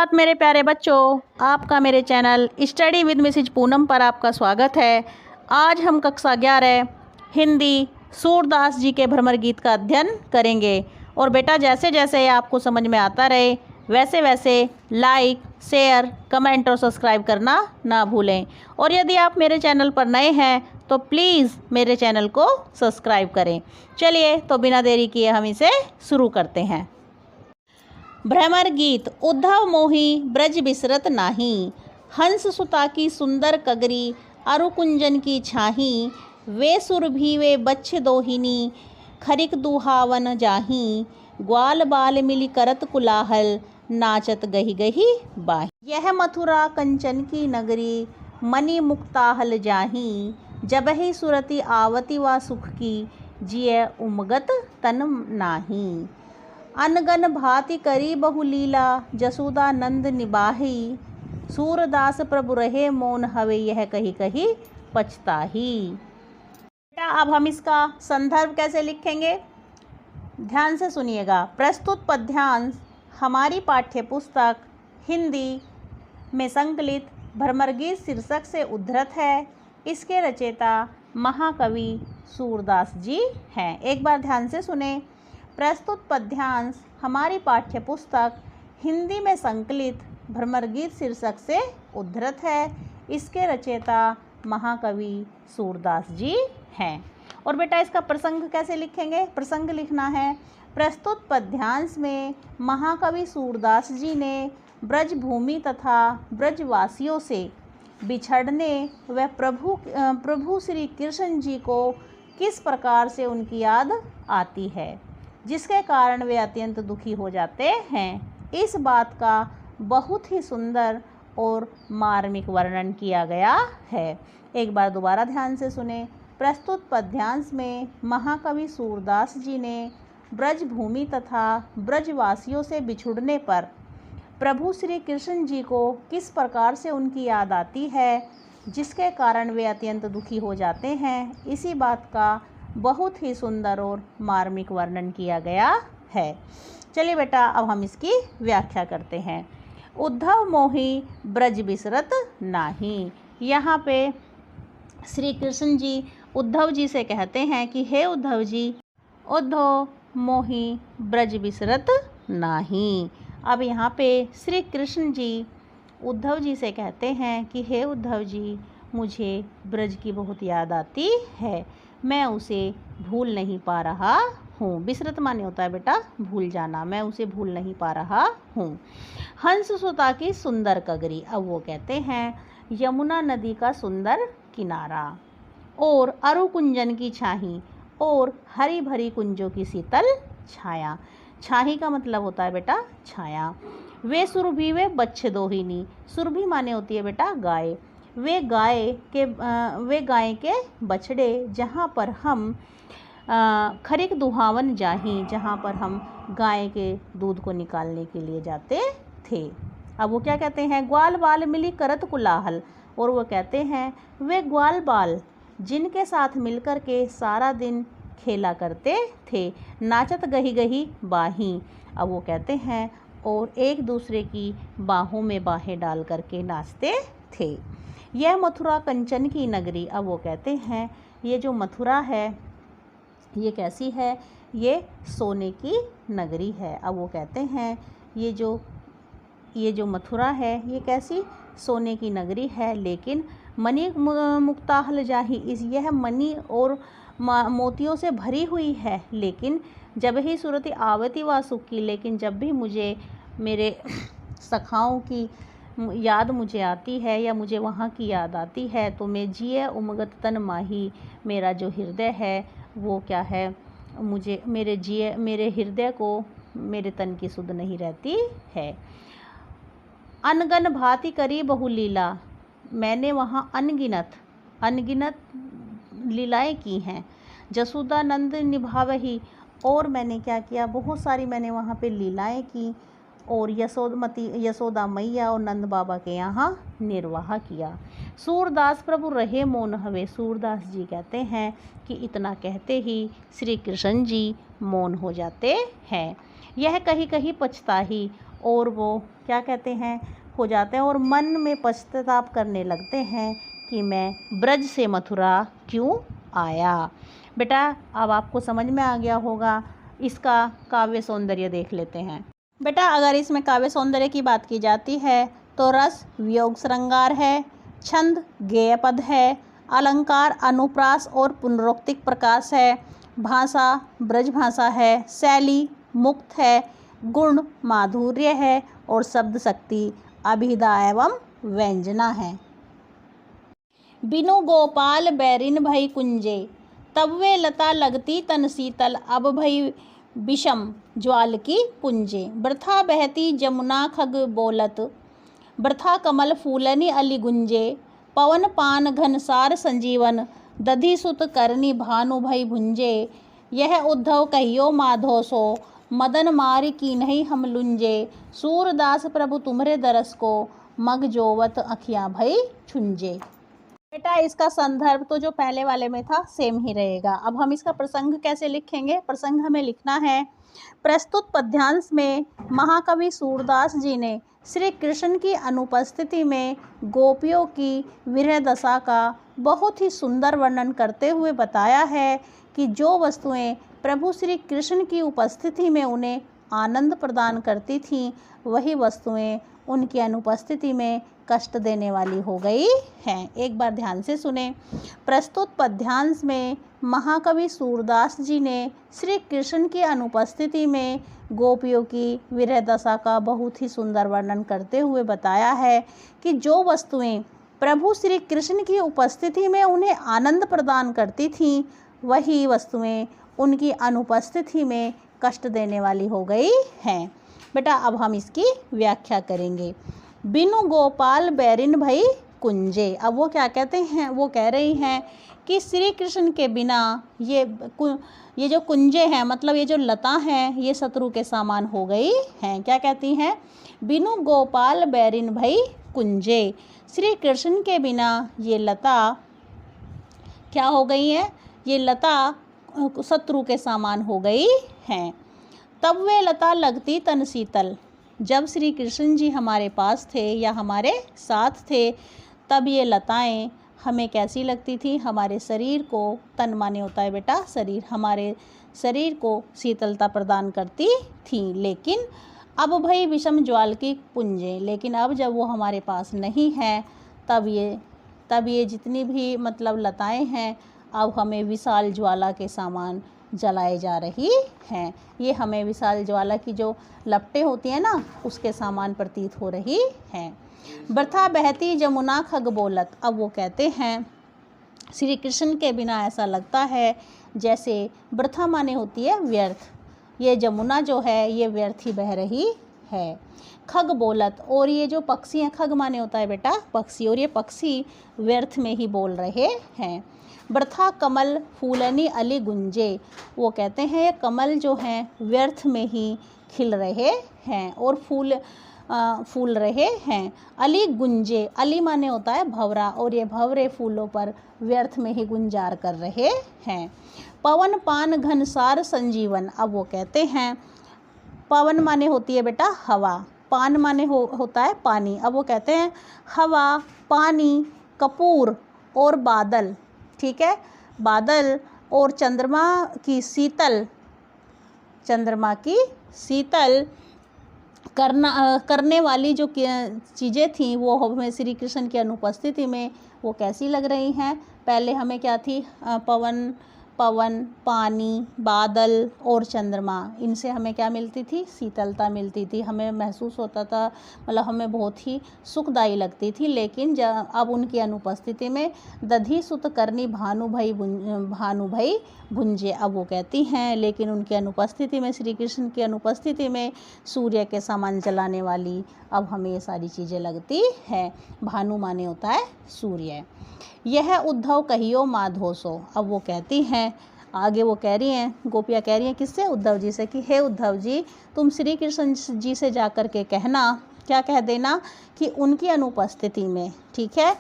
सुप्रभात मेरे प्यारे बच्चों, आपका मेरे channel study with Mrs Poonam पर आपका स्वागत है। आज हम कक्षा 11 हिंदी सूरदास जी के भ्रमर गीत का अध्ययन करेंगे। और बेटा जैसे जैसे आपको समझ में आता रहे वैसे वैसे लाइक, शेयर, कमेंट और सब्सक्राइब करना ना भूलें। और यदि आप मेरे चैनल पर नए हैं तो प्लीज़ मेरे चैनल को सब्सक्राइब करें। चलिए तो बिना देरी किए हम इसे शुरू करते हैं। भ्रमर गीत। उद्धव मोही ब्रज बिसरत नाही, हंस सुता की सुंदर कगरी, अरुकुंजन की छाही, वे सुर भी वे बच्छ दोहिनी, खरिक दुहावन जाही, ग्वाल बाल मिली करत कुलाहल, नाचत गही गही बाही। यह मथुरा कंचन की नगरी, मणि मुक्ताहल जाही, जबहि सुरति आवति वा सुख की, जिय उमगत तन नाही। अनगन भांति करी बहुलीला, जसोदा नंद निबाही, सूरदास प्रभु रहे मौन हवे, यह कही कही पछताही। बेटा अब हम इसका संदर्भ कैसे लिखेंगे, ध्यान से सुनिएगा। प्रस्तुत पद्यांश हमारी पाठ्य पुस्तक हिंदी में संकलित भ्रमर गीत शीर्षक से उद्धृत है। इसके रचयिता महाकवि सूरदास जी हैं। एक बार ध्यान से सुने। प्रस्तुत पद्यांश हमारी पाठ्य पुस्तक हिंदी में संकलित भ्रमर गीत शीर्षक से उद्धृत है। इसके रचयिता महाकवि सूरदास जी हैं। और बेटा इसका प्रसंग कैसे लिखेंगे, प्रसंग लिखना है। प्रस्तुत पद्यांश में महाकवि सूरदास जी ने ब्रज भूमि तथा ब्रजवासियों से बिछड़ने व प्रभु श्री कृष्ण जी को किस प्रकार से उनकी याद आती है, जिसके कारण वे अत्यंत दुखी हो जाते हैं, इस बात का बहुत ही सुंदर और मार्मिक वर्णन किया गया है। एक बार दोबारा ध्यान से सुने। प्रस्तुत पद्यांश में महाकवि सूरदास जी ने ब्रज भूमि तथा ब्रजवासियों से बिछुड़ने पर प्रभु श्री कृष्ण जी को किस प्रकार से उनकी याद आती है, जिसके कारण वे अत्यंत दुखी हो जाते हैं, इसी बात का बहुत ही सुंदर और मार्मिक वर्णन किया गया है। चलिए बेटा अब हम इसकी व्याख्या करते हैं। उद्धव मोही ब्रज बिसरत नाही। यहाँ पे श्री कृष्ण जी उद्धव जी से कहते हैं कि हे उद्धव जी, उद्धव मोही ब्रज बिसरत नाही। अब यहाँ पे श्री कृष्ण जी उद्धव जी से कहते हैं कि हे उद्धव जी, मुझे ब्रज की बहुत याद आती है, मैं उसे भूल नहीं पा रहा हूँ। बिसरत माने होता है बेटा भूल जाना, मैं उसे भूल नहीं पा रहा हूँ। हंस सुता की सुंदर कगरी। अब वो कहते हैं यमुना नदी का सुंदर किनारा, और अरुकुंजन की छाही, और हरी भरी कुंजों की शीतल छाया। छाही का मतलब होता है बेटा छाया। वे सुरभि वे बच्छ दोहिनी। सुरभि माने होती है बेटा गाय। वे गाय के बछड़े, जहाँ पर हम खरिक दुहावन जाही, जहाँ पर हम गाय के दूध को निकालने के लिए जाते थे। अब वो क्या कहते हैं, ग्वाल बाल मिली करत कुलाहल। और वो कहते हैं वे ग्वाल बाल जिनके साथ मिलकर के सारा दिन खेला करते थे, नाचत गही गही बाही। अब वो कहते हैं और एक दूसरे की बाहों में बाहें डाल करके नाचते थे। यह मथुरा कंचन की नगरी। अब वो कहते हैं ये जो मथुरा है ये कैसी है, ये सोने की नगरी है। अब वो कहते हैं ये जो मथुरा है ये कैसी, सोने की नगरी है, लेकिन मणि मुक्ताहल जाही, यह मणि और मोतियों से भरी हुई है, लेकिन जब ही सूरति आवती व सुख की, लेकिन जब भी मुझे मेरे सखाओं की याद मुझे आती है या मुझे वहाँ की याद आती है, तो मैं जिए उमगत तन माही, मेरा जो हृदय है वो क्या है, मेरे हृदय को मेरे तन की सुध नहीं रहती है। अनगन भांति करी बहुलीला। मैंने वहाँ अनगिनत लीलाएं की हैं। जसोदा नंद निभावही। और मैंने क्या किया, बहुत सारी मैंने वहाँ पे लीलाएं की, और यशोदा मैया और नंद बाबा के यहाँ निर्वाह किया। सूरदास प्रभु रहे मौन हवे। सूरदास जी कहते हैं कि इतना कहते ही श्री कृष्ण जी मौन हो जाते हैं। यह कही कही पछताही। और वो क्या कहते हैं, हो जाते हैं और मन में पश्चाताप करने लगते हैं कि मैं ब्रज से मथुरा क्यों आया। बेटा अब आपको समझ में आ गया होगा। इसका काव्य सौंदर्य देख लेते हैं। बेटा अगर इसमें काव्य सौंदर्य की बात की जाती है तो रस वियोग श्रृंगार है, छंद गेय पद है, अलंकार अनुप्रास और पुनरोक्तिक प्रकाश है, भाषा ब्रज भाषा है, शैली मुक्त है, गुण माधुर्य है और शब्द शक्ति अभिधा एवं व्यंजना है। बिनु गोपाल बैरिन भई कुंजे, तब वे लता लगती तन शीतल, अब भई विषम ज्वाल की पुंजे। वृथा बहती जमुना खग बोलत, वृथा कमल फूलनी अली गुंजे, पवन पान घनसार संजीवन, दधि सुत करनी भानु भई भुंजे। यह उद्धव कहियो माधो सो, मदन मारी की नहीं हम लुंजे, सूरदास प्रभु तुम्हारे दरस को, मग जोवत अखियाँ भई छुंजे। बेटा इसका संदर्भ तो जो पहले वाले में था सेम ही रहेगा। अब हम इसका प्रसंग कैसे लिखेंगे। प्रसंग हमें लिखना है, प्रस्तुत पद्यांश में महाकवि सूरदास जी ने श्री कृष्ण की अनुपस्थिति में गोपियों की विरह दशा का बहुत ही सुंदर वर्णन करते हुए बताया है कि जो वस्तुएं प्रभु श्री कृष्ण की उपस्थिति में उन्हें आनंद प्रदान करती थीं, वही वस्तुएं उनकी अनुपस्थिति में कष्ट देने वाली हो गई हैं। एक बार ध्यान से सुने। प्रस्तुत पद्यांश में महाकवि सूरदास जी ने श्री कृष्ण की अनुपस्थिति में गोपियों की विरह दशा का बहुत ही सुंदर वर्णन करते हुए बताया है कि जो वस्तुएं प्रभु श्री कृष्ण की उपस्थिति में उन्हें आनंद प्रदान करती थीं, वही वस्तुएं उनकी अनुपस्थिति में कष्ट देने वाली हो गई हैं। बेटा अब हम इसकी व्याख्या करेंगे। बिनु गोपाल बैरिन भई कुंजे, अब वो क्या कहते हैं, वो कह रही हैं कि श्री कृष्ण के बिना ये जो कुंजे हैं, मतलब ये जो लता हैं, ये शत्रु के समान हो गई हैं। क्या कहती हैं, बिनु गोपाल बैरिन भई कुंजे, श्री कृष्ण के बिना ये लता क्या हो गई है, ये लता शत्रु के समान हो गई हैं। तब वे लता लगती तन शीतल, जब श्री कृष्ण जी हमारे पास थे या हमारे साथ थे, तब ये लताएं हमें कैसी लगती थी, हमारे शरीर को, तन माने होता है बेटा शरीर, हमारे शरीर को शीतलता प्रदान करती थी। लेकिन अब भई विषम ज्वाल की पुंजे, लेकिन अब जब वो हमारे पास नहीं है, तब ये जितनी भी मतलब लताएं हैं, अब हमें विशाल ज्वाला के समान जलाए जा रही हैं। ये हमें विशाल ज्वाला की जो लपटें होती हैं ना, उसके समान प्रतीत हो रही हैं। वृथा बहती जमुना खग बोलत, अब वो कहते हैं श्री कृष्ण के बिना ऐसा लगता है जैसे वृथा माने होती है व्यर्थ, ये जमुना जो है ये व्यर्थ ही बह रही है। खग बोलत, और ये जो पक्षी हैं, खग माने होता है बेटा पक्षी, और ये पक्षी व्यर्थ में ही बोल रहे हैं। वृथा कमल फूलनी अली गुंजे, वो कहते हैं ये कमल जो हैं व्यर्थ में ही खिल रहे हैं और फूल रहे हैं। अली गुंजे, अली माने होता है भंवरा, और ये भंवरे फूलों पर व्यर्थ में ही गुंजार कर रहे हैं। पवन पान घनसार संजीवन, अब वो कहते हैं पवन माने होती है बेटा हवा, पान माने होता है पानी, अब वो कहते हैं हवा, पानी, कपूर और बादल, ठीक है, बादल और चंद्रमा की शीतल करने वाली जो चीज़ें थीं, वो हमें श्री कृष्ण की अनुपस्थिति में वो कैसी लग रही हैं। पहले हमें क्या थी, पवन, पानी, बादल और चंद्रमा, इनसे हमें क्या मिलती थी, शीतलता मिलती थी, हमें महसूस होता था, मतलब हमें बहुत ही सुखदायी लगती थी। लेकिन अब उनकी अनुपस्थिति में दधि सुत करनी भानु भई भुंजे, अब वो कहती हैं लेकिन उनकी अनुपस्थिति में, श्री कृष्ण की अनुपस्थिति में सूर्य के समान जलाने वाली अब हमें ये सारी चीज़ें लगती हैं। भानु माने होता है सूर्य। यह उद्धव कहियो माधोसो, अब वो कहती हैं, आगे वो कह रही हैं, गोपियाँ कह रही हैं किससे, उद्धव जी से, कि हे उद्धव जी तुम श्री कृष्ण जी से जाकर के कहना, क्या कह देना, कि उनकी अनुपस्थिति में, ठीक है,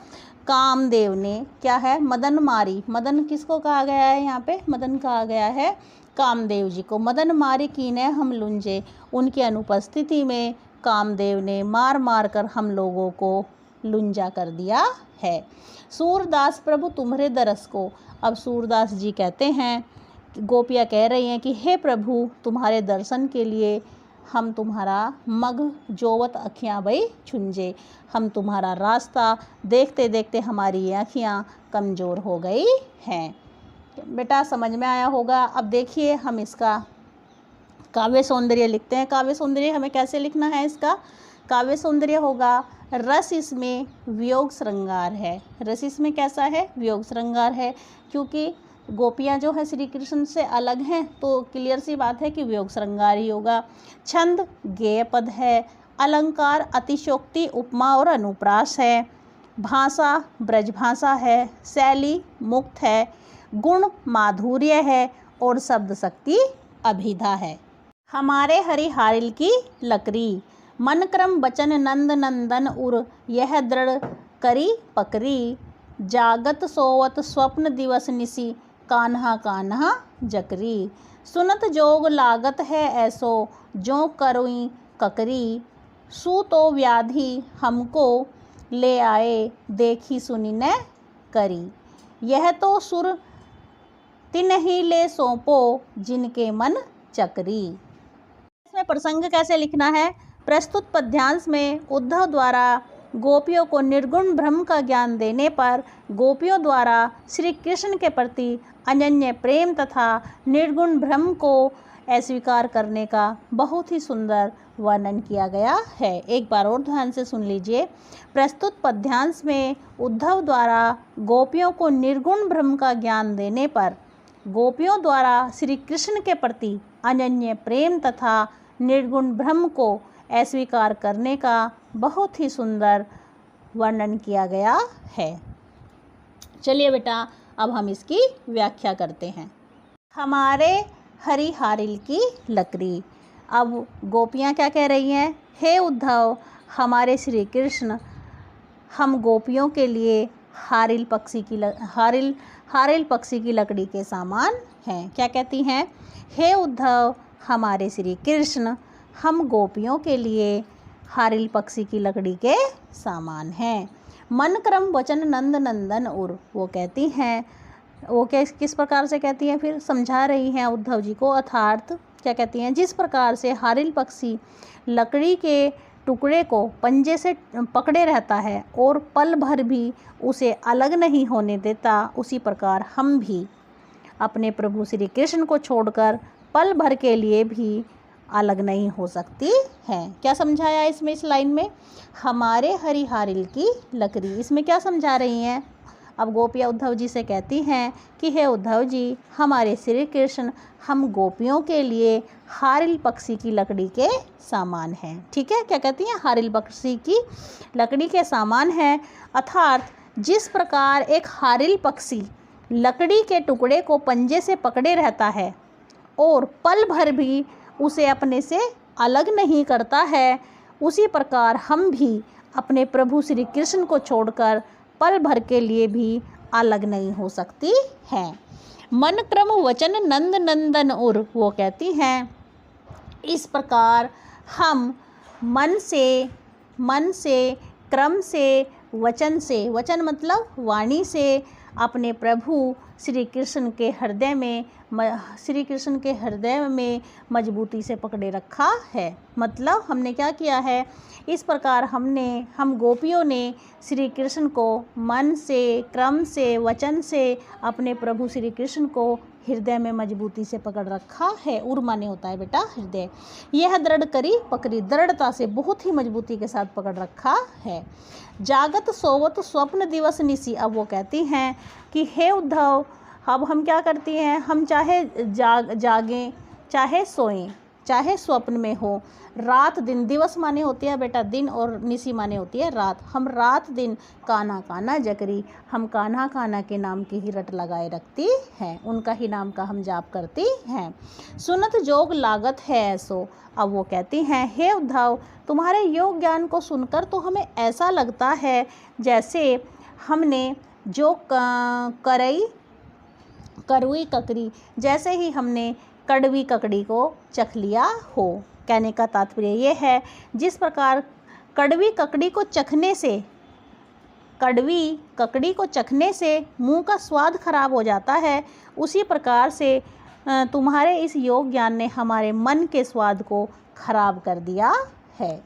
कामदेव ने क्या है, मदन मारी, मदन किसको कहा गया है, यहाँ पे मदन कहा गया है कामदेव जी को, मदन मारी कीने हम लुंजे, उनकी अनुपस्थिति में कामदेव ने मार मार कर हम लोगों को लुंजा कर दिया है। सूरदास प्रभु तुम्हारे दरस को, अब सूरदास जी कहते हैं, गोपियाँ कह रही हैं कि हे प्रभु तुम्हारे दर्शन के लिए हम तुम्हारा मग जोवत अखियाँ भई छुंजे, हम तुम्हारा रास्ता देखते देखते हमारी आँखियाँ कमज़ोर हो गई हैं। बेटा समझ में आया होगा। अब देखिए हम इसका काव्य सौंदर्य लिखते हैं। काव्य सौंदर्य हमें कैसे लिखना है? इसका काव्य सौंदर्य होगा, रस इसमें वियोग श्रृंगार है। रस इसमें कैसा है? वियोग श्रृंगार है, क्योंकि गोपियाँ जो है श्री कृष्ण से अलग हैं, तो क्लियर सी बात है कि वियोग श्रृंगार ही होगा। छंद गेय पद है, अलंकार अतिशोक्ति उपमा और अनुप्रास है, भाषा ब्रज भाषा है, शैली मुक्त है, गुण माधुर्य है और शब्द शक्ति अभिधा है। हमारे हरिहारिल की लकड़ी, मन क्रम वचन नंद नंदन उर, यह दृढ़ करी पकड़ी, जागत सोवत स्वप्न दिवस निसी, कान्हा कान्हा जकरी, सुनत जोग लागत है ऐसो, जो करुई ककरी, सू तो व्याधि हमको ले आए, देखी सुनी न करी, यह तो सुर तिन्ही ले सौंपो, जिनके मन चकरी। इसमें प्रसंग कैसे लिखना है? प्रस्तुत पद्यांश में उद्धव द्वारा गोपियों को निर्गुण ब्रह्म का ज्ञान देने पर गोपियों द्वारा श्री कृष्ण के प्रति अनन्य प्रेम तथा निर्गुण ब्रह्म को अस्वीकार करने का बहुत ही सुंदर वर्णन किया गया है। एक बार और ध्यान से सुन लीजिए। प्रस्तुत पद्यांश में उद्धव द्वारा गोपियों को निर्गुण ब्रह्म का ज्ञान देने पर गोपियों द्वारा श्री कृष्ण के प्रति अनन्य प्रेम तथा निर्गुण ब्रह्म को अस्वीकार करने का बहुत ही सुंदर वर्णन किया गया है। चलिए बेटा अब हम इसकी व्याख्या करते हैं। हमारे हरिहारिल की लकड़ी। अब गोपियाँ क्या कह रही हैं? हे उद्धव हमारे श्री कृष्ण हम गोपियों के लिए हारिल पक्षी की लकड़ी के समान हैं। क्या कहती हैं? हे उद्धव हमारे श्री कृष्ण हम गोपियों के लिए हारिल पक्षी की लकड़ी के समान हैं। मन क्रम वचन नंद नंदन उर, वो कहती हैं, वो किस प्रकार से कहती हैं? फिर समझा रही हैं उद्धव जी को। अर्थात क्या कहती हैं? जिस प्रकार से हारिल पक्षी लकड़ी के टुकड़े को पंजे से पकड़े रहता है और पल भर भी उसे अलग नहीं होने देता, उसी प्रकार हम भी अपने प्रभु श्री कृष्ण को छोड़कर पल भर के लिए भी अलग नहीं हो सकती हैं। क्या समझाया इसमें? इस लाइन में हमारे हरिहारिल की लकड़ी, इसमें क्या समझा रही हैं? अब गोपियाँ उद्धव जी से कहती हैं कि हे उद्धव जी हमारे श्री कृष्ण हम गोपियों के लिए हारिल पक्षी की लकड़ी के समान हैं। ठीक है, क्या कहती हैं? हारिल पक्षी की लकड़ी के समान है। अर्थात जिस प्रकार एक हारिल पक्षी लकड़ी के टुकड़े को पंजे से पकड़े रहता है और पल भर भी उसे अपने से अलग नहीं करता है, उसी प्रकार हम भी अपने प्रभु श्री कृष्ण को छोड़कर पल भर के लिए भी अलग नहीं हो सकती हैं। मन क्रम वचन नंद नंदन उर, वो कहती हैं इस प्रकार हम मन से क्रम से वचन से, वचन मतलब वाणी से अपने प्रभु श्री कृष्ण के हृदय में मजबूती से पकड़े रखा है। मतलब हमने क्या किया है? इस प्रकार हम गोपियों ने श्री कृष्ण को मन से, क्रम से, वचन से अपने प्रभु श्री कृष्ण को हृदय में मजबूती से पकड़ रखा है। उर माने होता है बेटा हृदय। यह दृढ़ करी पकड़ी, दृढ़ता से बहुत ही मजबूती के साथ पकड़ रखा है। जागत सोवत स्वप्न दिवस निसी, अब वो कहती हैं कि हे उद्धव अब हम क्या करती हैं? हम चाहे जागें चाहे सोएं चाहे स्वप्न में हो, रात दिन, दिवस माने होती है बेटा दिन और निसी माने होती है रात, हम रात दिन कान्हा कान्हा जकरी, हम कान्हा कान्हा के नाम की ही रट लगाए रखती हैं, उनका ही नाम का हम जाप करती हैं। सुनत जोग लागत है ऐसो, अब वो कहती हैं हे उद्धव तुम्हारे योग ज्ञान को सुनकर तो हमें ऐसा लगता है जैसे हमने जो कड़वी ककड़ी, जैसे ही हमने कड़वी ककड़ी को चख लिया हो। कहने का तात्पर्य ये है, जिस प्रकार कड़वी ककड़ी को चखने से मुंह का स्वाद खराब हो जाता है, उसी प्रकार से तुम्हारे इस योग ज्ञान ने हमारे मन के स्वाद को खराब कर दिया है।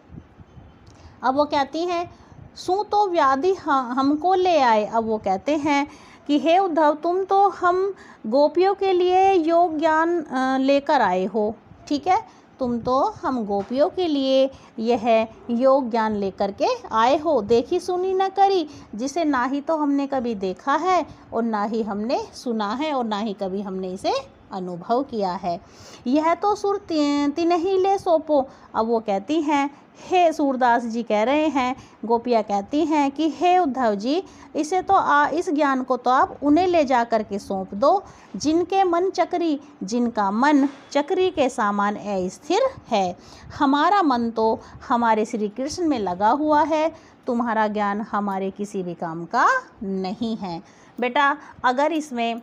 अब वो कहती हैं, सू तो व्याधि हमको ले आए। अब वो कहते हैं कि हे उद्धव, तुम तो हम गोपियों के लिए योग ज्ञान लेकर आए हो, ठीक है, तुम तो हम गोपियों के लिए यह योग ज्ञान लेकर के आए हो, देखी सुनी न करी, जिसे ना ही तो हमने कभी देखा है और ना ही हमने सुना है और ना ही कभी हमने इसे अनुभव किया है। यह तो सुर तिन्हीं ले सौंपो। अब वो कहती हैं, हे सूरदास जी कह रहे हैं, गोपियाँ कहती हैं कि हे उद्धव जी, इसे तो इस ज्ञान को तो आप उन्हें ले जा कर के सौंप दो जिनका मन चक्री के समान अस्थिर है। हमारा मन तो हमारे श्री कृष्ण में लगा हुआ है, तुम्हारा ज्ञान हमारे किसी भी काम का नहीं है। बेटा, अगर इसमें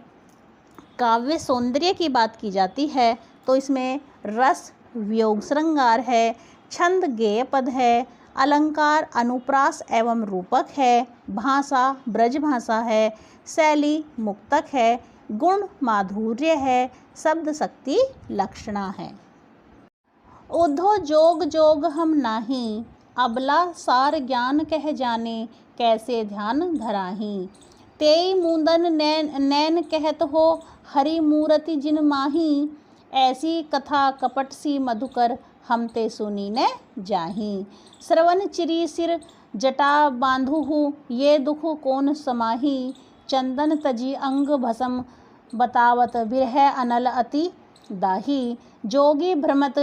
काव्य सौंदर्य की बात की जाती है तो इसमें रस वियोग श्रृंगार है, छंद गेय पद है, अलंकार अनुप्रास एवं रूपक है, भाषा ब्रज भाषा है, शैली मुक्तक है, गुण माधुर्य है, शब्द शक्ति लक्षणा है। उद्धव जोग जोग हम नाही, अबला सार ज्ञान कह जाने, कैसे ध्यान धराही। तेई मुंदन नैन कहत हो, हरि मूरति जिन माही, ऐसी कथा कपट सी मधुकर, हम ते सुनी न जाही। श्रवण चिरी सिर जटा बांधुहु, ये दुख कौन समाही, चंदन तजी अंग भसम, बतावत बिरह अनल अति दाही। जोगी भ्रमत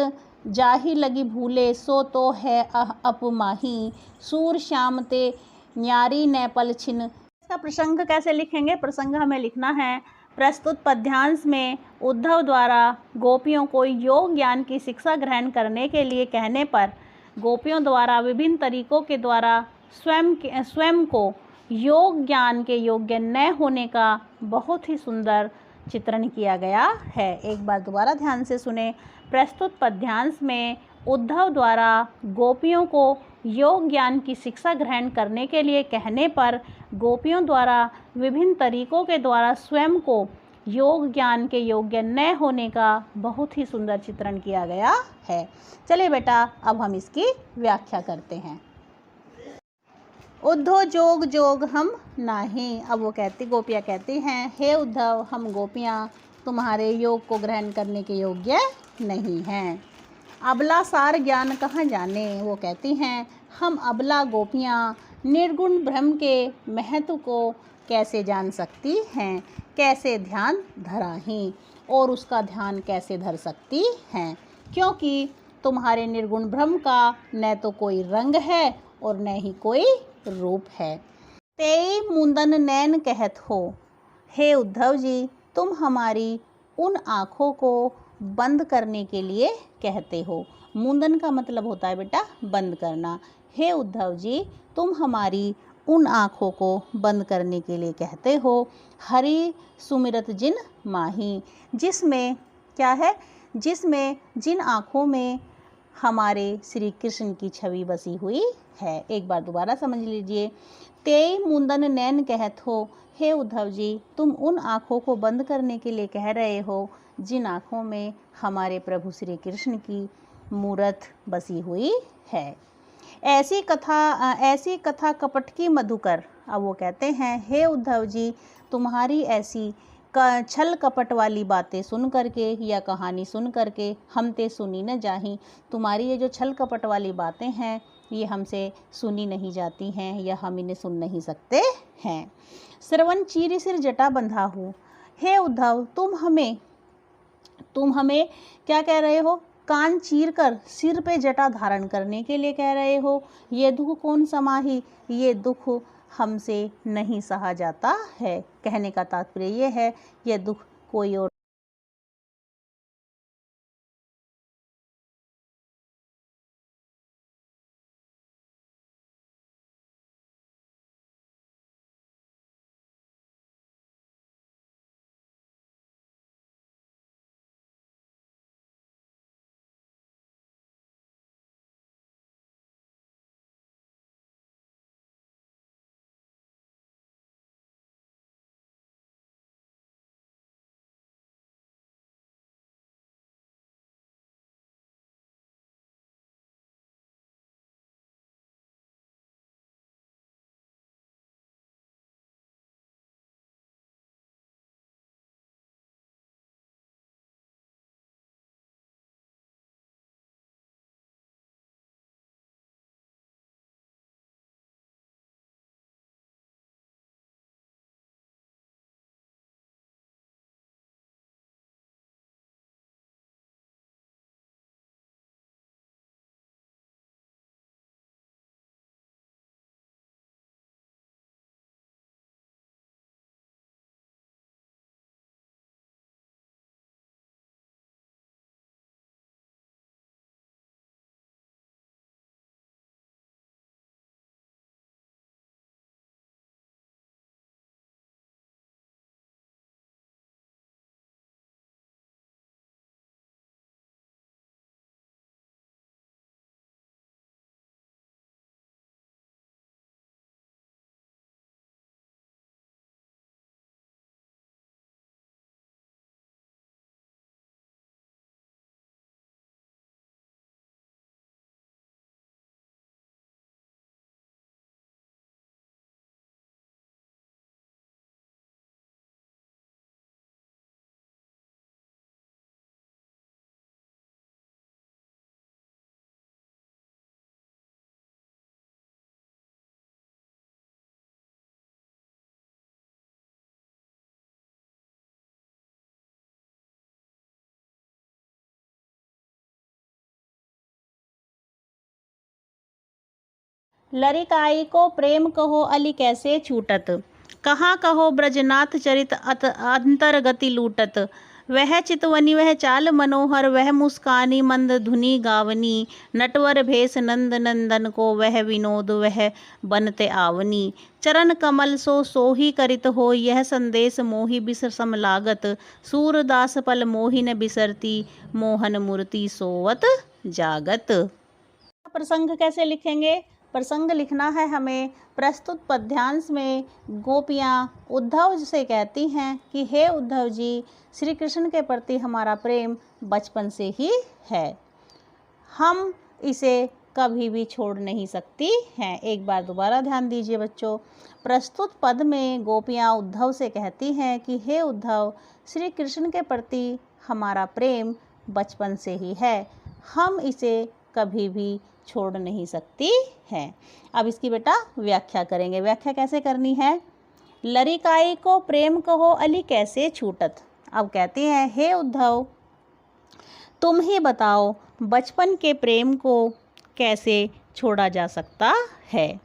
जाही लगी भूले, सो तो है अपमाही, सूर श्याम ते न्यारी न पल छिन। इसका प्रसंग कैसे लिखेंगे? प्रसंग हमें लिखना है, प्रस्तुत पद्यांश में उद्धव द्वारा गोपियों को योग ज्ञान की शिक्षा ग्रहण करने के लिए कहने पर गोपियों द्वारा विभिन्न तरीकों के द्वारा स्वयं को योग ज्ञान के योग्य न होने का बहुत ही सुंदर चित्रण किया गया है। एक बार दोबारा ध्यान से सुने। प्रस्तुत पद्यांश में उद्धव द्वारा गोपियों को योग ज्ञान की शिक्षा ग्रहण करने के लिए कहने पर गोपियों द्वारा विभिन्न तरीकों के द्वारा स्वयं को योग ज्ञान के योग्य न होने का बहुत ही सुंदर चित्रण किया गया है। चलिए बेटा, अब हम इसकी व्याख्या करते हैं। उद्धव जोग जोग हम नाही। अब वो गोपियाँ कहती हैं, हे उद्धव, हम गोपियाँ तुम्हारे योग को ग्रहण करने के योग्य नहीं हैं। अबला सार ज्ञान कहाँ जाने। वो कहती हैं, हम अबला गोपियाँ निर्गुण ब्रह्म के महत्व को कैसे जान सकती हैं, कैसे ध्यान धराही और उसका ध्यान कैसे धर सकती हैं, क्योंकि तुम्हारे निर्गुण ब्रह्म का न तो कोई रंग है और न ही कोई रूप है। तेई मुंदन नैन कहत हो। हे उद्धव जी, तुम हमारी उन आँखों को बंद करने के लिए कहते हो। मुंदन का मतलब होता है बेटा बंद करना। हे उद्धव जी, तुम हमारी उन आँखों को बंद करने के लिए कहते हो। हरि सुमिरत जिन माही, जिसमें क्या है, जिसमें जिन आँखों में हमारे श्री कृष्ण की छवि बसी हुई है। एक बार दोबारा समझ लीजिए। तेई मुंदन नैन कहत हो। हे उद्धव जी, तुम उन आँखों को बंद करने के लिए कह रहे हो जिन आँखों में हमारे प्रभु श्री कृष्ण की मूरत बसी हुई है। ऐसी कथा कपट की मधुकर। अब वो कहते हैं, हे उद्धव जी, तुम्हारी ऐसी छल कपट वाली बातें सुन करके या कहानी सुन करके हम ते सुनी न जाही। तुम्हारी ये जो छल कपट वाली बातें हैं ये हमसे सुनी नहीं जाती हैं या हम इन्हें सुन नहीं सकते हैं। श्रवण चीर सिर जटा बंधा हो। हे उद्धव, तुम हमें क्या कह रहे हो? कान चीर कर सिर पे जटा धारण करने के लिए कह रहे हो। ये दुख कौन समाही, ये दुख हमसे नहीं सहा जाता है। कहने का तात्पर्य ये है, यह दुख कोई और लरिकाई को प्रेम कहो अली कैसे छूटत। कहाँ कहो ब्रजनाथ चरित अंतर्गति लूटत। वह चितवनी वह चाल मनोहर वह मुस्कानी मंद धुनी गावनी। नटवर भेष नंद नंदन को वह विनोद वह बनते आवनी। चरण कमल सो सोही करित हो यह संदेश मोहि बिसर सम लागत। सूरदास पल मोहि न बिसरती मोहन मूर्ति सोवत जागत। प्रसंग कैसे लिखेंगे? प्रसंग लिखना है हमें। प्रस्तुत पद्यांश में गोपियाँ उद्धव से कहती हैं कि हे उद्धव जी, श्री कृष्ण के प्रति हमारा प्रेम बचपन से ही है, हम इसे कभी भी छोड़ नहीं सकती हैं। एक बार दोबारा ध्यान दीजिए बच्चों। प्रस्तुत पद में गोपियाँ उद्धव से कहती हैं कि हे उद्धव, श्री कृष्ण के प्रति हमारा प्रेम बचपन से ही है, हम इसे कभी भी छोड़ नहीं सकती हैं। अब इसकी बेटा व्याख्या करेंगे। व्याख्या कैसे करनी है? लरिकाई को प्रेम कहो अली कैसे छूटत। अब कहती हैं हे उद्धव, तुम ही बताओ बचपन के प्रेम को कैसे छोड़ा जा सकता है।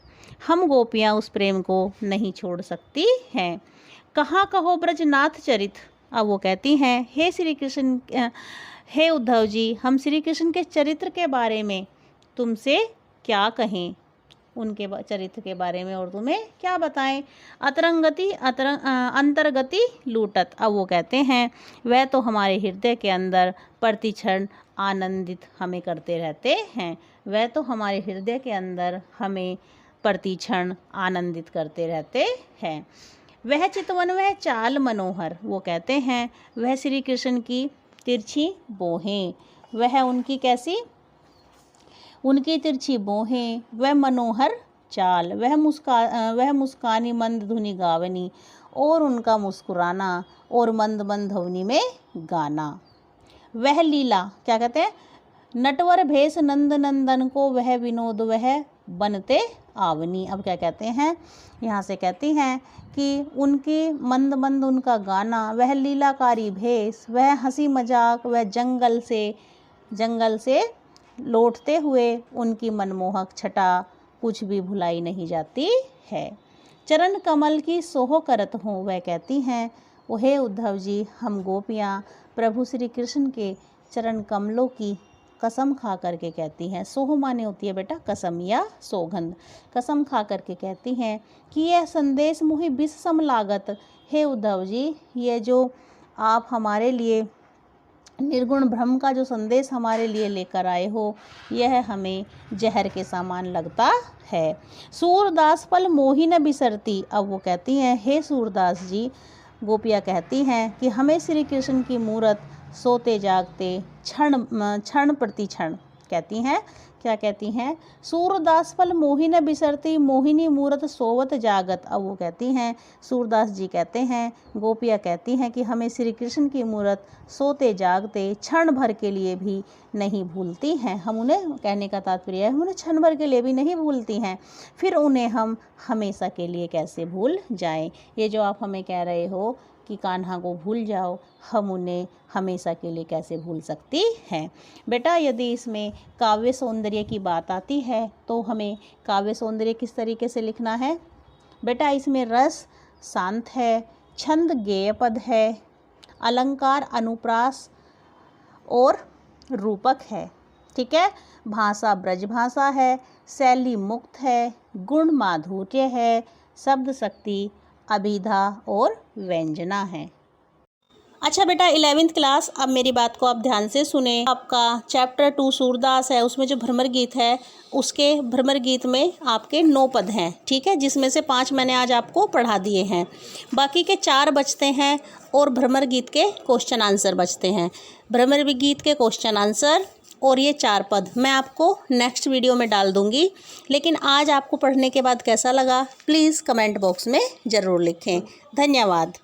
हम गोपियाँ उस प्रेम को नहीं छोड़ सकती हैं। कहाँ कहो ब्रजनाथ चरित। अब वो कहती हैं हे श्री कृष्ण, हे उद्धव जी, हम श्री कृष्ण के चरित्र के बारे में तुमसे क्या कहें, उनके चरित्र के बारे में और तुम्हें क्या बताएं। अंतर्गति लूटत। अब वो कहते हैं वह तो हमारे हृदय के अंदर प्रतिक्षण आनंदित हमें करते रहते हैं। वह तो हमारे हृदय के अंदर हमें प्रतिक्षण आनंदित करते रहते हैं। वह चितवन वह चाल मनोहर। वो कहते हैं वह श्री कृष्ण की तिरछी बोहें, वह उनकी कैसी, उनकी तिरछी बोहें, वह मनोहर चाल, वह मुस्कानी मंद धुनी गावनी, और उनका मुस्कुराना और मंद मंद ध्वनि में गाना। वह लीला, क्या कहते हैं, नटवर भेष नंद नंदन को वह विनोद वह बनते आवनी। अब क्या कहते हैं, यहाँ से कहती हैं कि उनकी मंद मंद उनका गाना, वह लीलाकारी भेष, वह हंसी मजाक, वह जंगल से लौटते हुए उनकी मनमोहक छटा कुछ भी भुलाई नहीं जाती है। चरण कमल की सोह करत हो। वह कहती हैं ओहे उद्धव जी, हम गोपियाँ प्रभु श्री कृष्ण के चरण कमलों की कसम खा करके कहती हैं। सोह माने होती है बेटा कसम या सौगंध। कसम खा करके कहती हैं कि यह संदेश मुहि बिस सम लागत। हे उद्धव जी, ये जो आप हमारे लिए निर्गुण ब्रह्म का जो संदेश हमारे लिए लेकर आए हो, यह हमें जहर के समान लगता है। सूरदास पल मोहि न बिसरती। अब वो कहती हैं हे सूरदास जी, गोपियाँ कहती हैं कि हमें श्री कृष्ण की मूरत सोते जागते क्षण प्रति क्षण कहती हैं, क्या कहती हैं, सूरदास पल मोहि न बिसरती मोहिनी मूरत सोवत जागत। अब वो कहती हैं, सूरदास जी कहते हैं, गोपियाँ कहती हैं कि हमें श्री कृष्ण की मूरत सोते जागते क्षण भर के लिए भी नहीं भूलती हैं। हम उन्हें, कहने का तात्पर्य है, हम उन्हें क्षण भर के लिए भी नहीं भूलती हैं, फिर उन्हें हम हमेशा के लिए कैसे भूल जाएं। ये जो आप हमें कह रहे हो कि कान्हा को भूल जाओ, हम उन्हें हमेशा के लिए कैसे भूल सकती हैं। बेटा यदि इसमें काव्य सौंदर्य की बात आती है तो हमें काव्य सौंदर्य किस तरीके से लिखना है। बेटा इसमें रस शांत है, छंद गेय पद है, अलंकार अनुप्रास और रूपक है। ठीक है, भाषा ब्रज भाषा है, शैली मुक्त है, गुण माधुर्य है, शब्द शक्ति अभिधा और व्यंजना है। अच्छा बेटा 11वीं क्लास, अब मेरी बात को आप ध्यान से सुने। आपका चैप्टर 2 सूरदास है, उसमें जो भ्रमर गीत है, उसके भ्रमर गीत में आपके 9 पद हैं। ठीक है, जिसमें से 5 मैंने आज आपको पढ़ा दिए हैं, बाकी के 4 बचते हैं और भ्रमर गीत के क्वेश्चन आंसर बचते हैं। भ्रमर गीत के क्वेश्चन आंसर और ये 4 पद मैं आपको नेक्स्ट वीडियो में डाल दूंगी। लेकिन आज आपको पढ़ने के बाद कैसा लगा प्लीज़ कमेंट बॉक्स में ज़रूर लिखें। धन्यवाद।